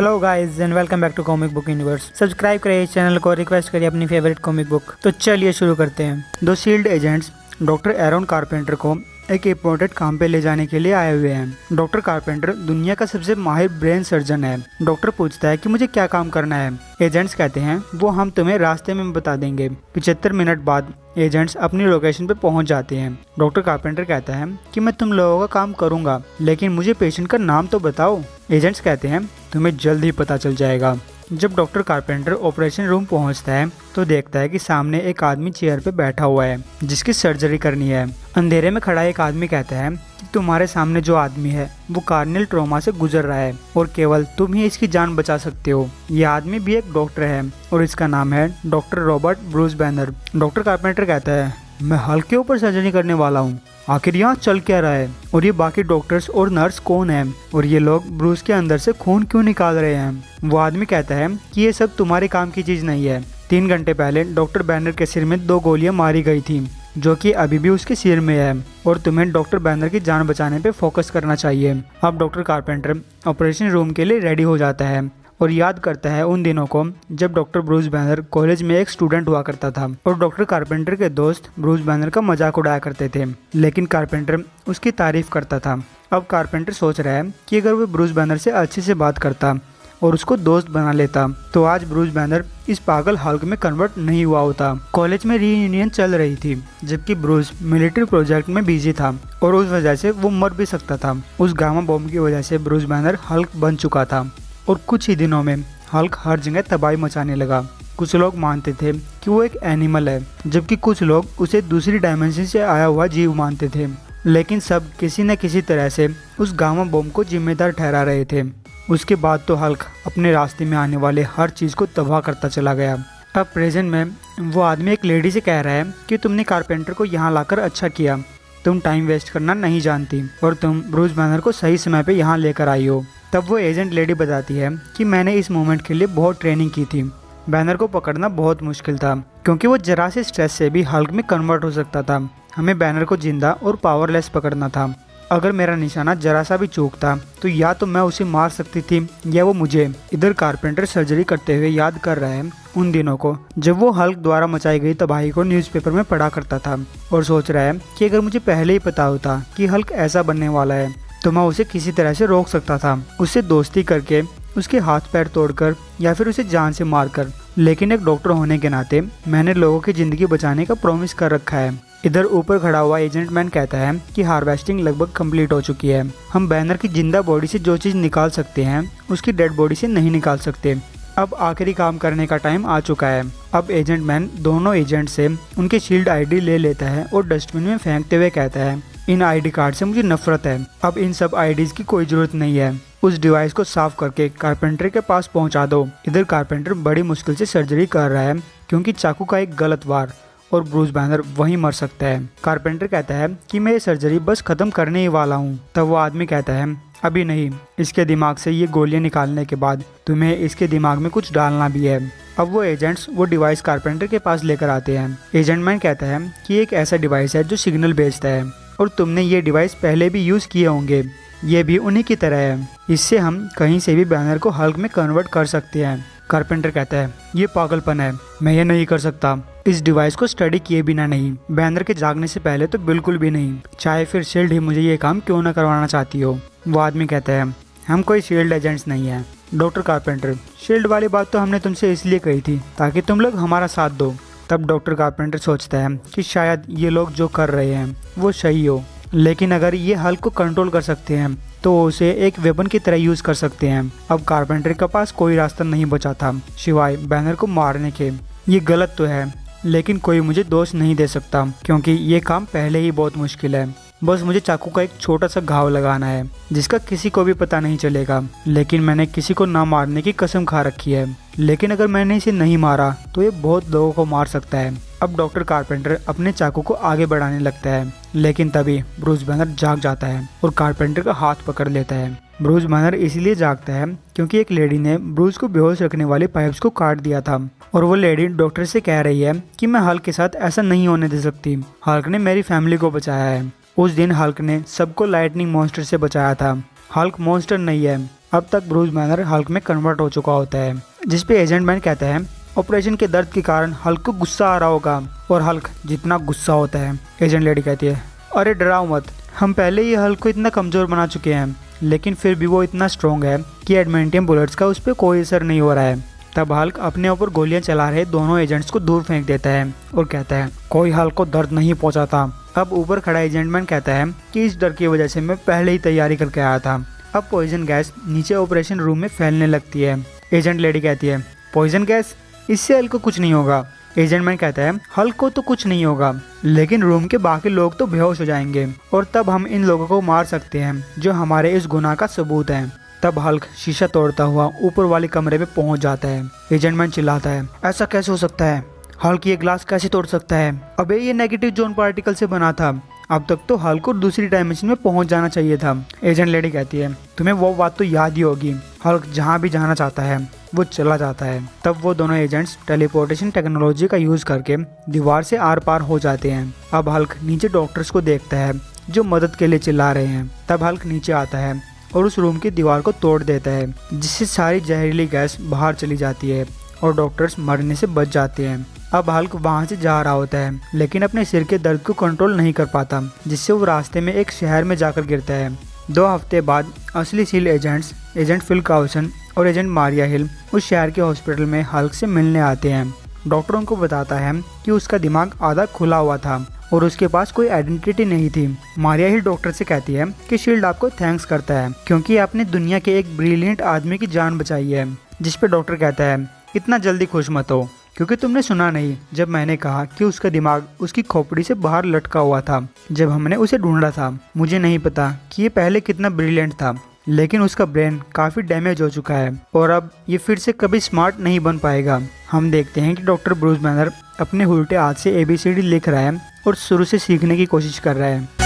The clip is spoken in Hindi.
Hello guys and welcome back to comic book universe. Subscribe करिए इस चैनल को, रिक्वेस्ट करिए अपनी फेवरेट कॉमिक बुक। तो चलिए शुरू करते हैं। दो shield agents doctor Aaron carpenter को एक इम्पोर्टेंट काम पे ले जाने के लिए आए हुए हैं। डॉक्टर कारपेंटर दुनिया का सबसे माहिर ब्रेन सर्जन है। डॉक्टर पूछता है कि मुझे क्या काम करना है। एजेंट्स कहते हैं वो हम तुम्हें रास्ते में बता देंगे। 75 मिनट बाद एजेंट्स अपनी लोकेशन पे पहुंच जाते हैं। डॉक्टर कारपेंटर कहता है कि मैं तुम लोगों का काम करूंगा, लेकिन मुझे पेशेंट का नाम तो बताओ। एजेंट्स कहते हैं तुम्हें जल्द ही पता चल जाएगा। जब डॉक्टर कारपेंटर ऑपरेशन रूम पहुंचता है तो देखता है कि सामने एक आदमी चेयर पे बैठा हुआ है जिसकी सर्जरी करनी है। अंधेरे में खड़ा एक आदमी कहता है कि तुम्हारे सामने जो आदमी है वो कार्नियल ट्रॉमा से गुजर रहा है और केवल तुम ही इसकी जान बचा सकते हो। ये आदमी भी एक डॉक्टर है और इसका नाम है doctor Robert Bruce banner. Doctor carpenter कहता है मैं हल्क के ऊपर सर्जरी करने वाला हूँ, आखिर यहाँ चल क्या रहा है और ये बाकी डॉक्टर्स और नर्स कौन है और ये लोग ब्रूस के अंदर से खून क्यों निकाल रहे हैं। वो आदमी कहता है कि ये सब तुम्हारे काम की चीज नहीं है। 3 घंटे पहले डॉक्टर बैनर के सिर में 2 गोलियां मारी गई थी जो कि अभी भी उसके सिर में है और तुम्हें डॉक्टर बैनर की जान बचाने पे फोकस करना चाहिए। अब डॉक्टर कारपेंटर ऑपरेशन रूम के लिए रेडी हो जाता है और याद करता है उन दिनों को जब डॉक्टर ब्रूस बैनर कॉलेज में एक स्टूडेंट हुआ करता था और डॉक्टर कारपेंटर के दोस्त ब्रूस बैनर का मजाक उड़ाया करते थे, लेकिन कारपेंटर उसकी तारीफ करता था। अब कारपेंटर सोच रहा है कि अगर वो ब्रूस बैनर से अच्छे से बात करता और उसको दोस्त बना लेता तो आज ब्रूस बैनर इस पागल हल्क में कन्वर्ट नहीं हुआ होता। कॉलेज में रीयूनियन चल रही थी जबकि ब्रूस मिलिट्री प्रोजेक्ट में बिजी था और उस वजह से वो मर भी सकता था। उस गामा बॉम्ब की वजह से ब्रूस बैनर हल्क बन चुका था और कुछ ही दिनों में हल्क हर जगह तबाही मचाने लगा। कुछ लोग मानते थे कि वो एक एनिमल है जबकि कुछ लोग उसे दूसरी डायमेंशन से आया हुआ जीव मानते थे, लेकिन सब किसी न किसी तरह से उस गामा बॉम्ब को जिम्मेदार ठहरा रहे थे। उसके बाद तो हल्क अपने रास्ते में आने वाले हर चीज़ को तबाह करता चला गया। अब प्रेजेंट में वो आदमी एक लेडी से कह रहा है कि तुमने कारपेंटर को यहाँ लाकर अच्छा किया, तुम टाइम वेस्ट करना नहीं जानती और तुम ब्रूस बैनर को सही समय पे यहाँ लेकर आई हो। तब वो एजेंट लेडी बताती है कि मैंने इस मोमेंट के लिए बहुत ट्रेनिंग की थी। बैनर को पकड़ना बहुत मुश्किल था क्योंकि वो जरा से स्ट्रेस से भी हल्क में कन्वर्ट हो सकता था। हमें बैनर को जिंदा और पावरलेस पकड़ना था। अगर मेरा निशाना जरा सा भी चूकता तो या तो मैं उसे मार सकती थी या वो मुझे। इधर कारपेंटर सर्जरी करते हुए याद कर रहा है उन दिनों को जब वो हल्क द्वारा मचाई गई तबाही को न्यूज़पेपर में पढ़ा करता था और सोच रहा है कि अगर मुझे पहले ही पता होता कि हल्क ऐसा बनने वाला है तो मैं उसे किसी तरह से रोक सकता था, उससे दोस्ती करके, उसके हाथ पैर तोड़कर या फिर उसे जान से मारकर। लेकिन एक डॉक्टर होने के नाते मैंने लोगों की जिंदगी बचाने का प्रॉमिस कर रखा है। इधर ऊपर खड़ा हुआ एजेंट मैन कहता है कि हार्वेस्टिंग लगभग कंप्लीट हो चुकी है। हम बैनर की जिंदा बॉडी से जो चीज़ निकाल सकते हैं उसकी डेड बॉडी से नहीं निकाल सकते। अब आखिरी काम करने का टाइम आ चुका है। अब एजेंट मैन दोनों एजेंट से उनके शील्ड आईडी ले लेता है और डस्टबिन में फेंकते हुए कहता है इन आईडी कार्ड से मुझे नफरत है। अब इन सब आईडीज की कोई जरूरत नहीं है। उस डिवाइस को साफ करके कारपेंटर के पास पहुंचा दो। इधर कारपेंटर बड़ी मुश्किल से सर्जरी कर रहा है क्योंकि चाकू का एक गलत वार और ब्रूस बैनर वहीं मर सकता है। कारपेंटर कहता है कि मैं ये सर्जरी बस खत्म करने ही वाला हूँ। तब वो आदमी कहता है अभी नहीं, इसके दिमाग से ये गोलियां निकालने के बाद तुम्हें इसके दिमाग में कुछ डालना भी है। अब वो एजेंट्स वो डिवाइस कारपेंटर के पास लेकर आते हैं। एजेंट मैन कहता है कि एक ऐसा डिवाइस है जो सिग्नल भेजता है और तुमने ये डिवाइस पहले भी यूज़ किए होंगे, ये भी उन्हीं की तरह है। इससे हम कहीं से भी बैनर को हल्क में कन्वर्ट कर सकते हैं। कारपेंटर कहता है ये पागलपन है, मैं ये नहीं कर सकता। इस डिवाइस को स्टडी किए बिना नहीं, बैनर के जागने से पहले तो बिल्कुल भी नहीं, चाहे फिर शील्ड ही मुझे ये काम क्यों ना करवाना चाहती हो। वो आदमी कहता है हम कोई शील्ड एजेंट्स नहीं है। डॉक्टर कारपेंटर शील्ड वाली बात तो हमने तुमसे इसलिए कही थी ताकि तुम लोग हमारा साथ दो। तब डॉक्टर कारपेंटर सोचता है कि शायद ये लोग जो कर रहे हैं वो सही हो, लेकिन अगर ये हल्क को कंट्रोल कर सकते हैं तो उसे एक वेपन की तरह यूज कर सकते हैं। अब कारपेंटर के पास कोई रास्ता नहीं बचा था सिवाय बैनर को मारने के। ये गलत तो है लेकिन कोई मुझे दोष नहीं दे सकता क्योंकि ये काम पहले ही बहुत मुश्किल है। बस मुझे चाकू का एक छोटा सा घाव लगाना है जिसका किसी को भी पता नहीं चलेगा, लेकिन मैंने किसी को ना मारने की कसम खा रखी है। लेकिन अगर मैंने इसे नहीं मारा तो ये बहुत लोगों को मार सकता है। अब डॉक्टर कारपेंटर अपने चाकू को आगे बढ़ाने लगता है, लेकिन तभी ब्रूस बैनर जाग जाता है और कारपेंटर का हाथ पकड़ लेता है। ब्रूस बैनर इसलिए जागता है क्योंकि एक लेडी ने ब्रूस को बेहोश रखने वाले पाइप्स को काट दिया था और वो लेडी डॉक्टर से कह रही है कि मैं हल्क के साथ ऐसा नहीं होने दे सकती। हल्क ने मेरी फैमिली को बचाया है। उस दिन हल्क ने सबको लाइटनिंग मॉन्स्टर से बचाया था। हल्क मॉन्स्टर नहीं है, अब तक ब्रूस बैनर हल्क में कन्वर्ट हो चुका होता है, जिसपे एजेंट मैन कहता है ऑपरेशन के दर्द के कारण हल्क को गुस्सा आ रहा होगा, और हल्क जितना गुस्सा होता है। एजेंट लेडी कहती है अरे डराओ मत, हम पहले ही हल्क को इतना कमज़ोर बना चुके हैं, लेकिन फिर भी वो इतना स्ट्रॉन्ग है कि एडमेंटियम बुलेट्स का उस पर कोई असर नहीं हो रहा है। तब हल्क अपने ऊपर गोलियां चला रहे दोनों एजेंट्स को दूर फेंक देता है और कहता है कोई हल्क को दर्द नहीं पहुंचाता। अब ऊपर खड़ा एजेंट मैन कहता है कि इस डर की वजह से मैं पहले ही तैयारी करके आया था। अब पॉइजन गैस नीचे ऑपरेशन रूम में फैलने लगती है। एजेंट लेडी कहती है पॉइजन गैस, इससे हल्क को कुछ नहीं होगा। एजेंट मैन कहता है हल्क को तो कुछ नहीं होगा, लेकिन रूम के बाकी लोग तो बेहोश हो जाएंगे और तब हम इन लोगों को मार सकते हैं जो हमारे इस गुनाह का सबूत है। तब हल्क शीशा तोड़ता हुआ ऊपर वाले कमरे में पहुंच जाता है। एजेंट मैन चिल्लाता है ऐसा कैसे हो सकता है, हल्क ये ग्लास कैसे तोड़ सकता है, अबे ये नेगेटिव जोन पार्टिकल से बना था, अब तक तो हल्क को दूसरी डायमेंशन में पहुंच जाना चाहिए था। एजेंट लेडी कहती है तुम्हें वो बात तो याद ही होगी, हल्क जहां भी जाना चाहता है वो चला जाता है। तब वो दोनों एजेंट्स टेलीपोर्टेशन टेक्नोलॉजी का यूज करके दीवार से आर पार हो जाते हैं। अब हल्क नीचे डॉक्टर्स को देखता है जो मदद के लिए चिल्ला रहे हैं। तब हल्क नीचे आता है और उस रूम की दीवार को तोड़ देता है, जिससे सारी जहरीली गैस बाहर चली जाती है और डॉक्टर्स मरने से बच जाते हैं। अब हल्क वहां से जा रहा होता है, लेकिन अपने सिर के दर्द को कंट्रोल नहीं कर पाता, जिससे वो रास्ते में एक शहर में जाकर गिरता है। 2 हफ्ते बाद असली सील एजेंट्स एजेंट फिल काउसन और एजेंट मारिया हिल उस शहर के हॉस्पिटल में हल्क से मिलने आते हैं। डॉक्टर उनको बताता है कि उसका दिमाग आधा खुला हुआ था और उसके पास कोई आइडेंटिटी नहीं थी। मारिया हिल डॉक्टर से कहती है कि शील्ड आपको थैंक्स करता है क्योंकि आपने दुनिया के एक ब्रिलियंट आदमी की जान बचाई है। जिस पे डॉक्टर कहता है इतना जल्दी खुश मत हो, क्योंकि तुमने सुना नहीं जब मैंने कहा कि उसका दिमाग उसकी खोपड़ी से बाहर लटका हुआ था जब हमने उसे ढूंढा था। मुझे नहीं पता कि ये पहले कितना ब्रिलियंट था, लेकिन उसका ब्रेन काफ़ी डैमेज हो चुका है और अब ये फिर से कभी स्मार्ट नहीं बन पाएगा। हम देखते हैं कि डॉक्टर ब्रूस बैनर अपने उल्टे हाथ से ABCD लिख रहा है और शुरू से सीखने की कोशिश कर रहा है।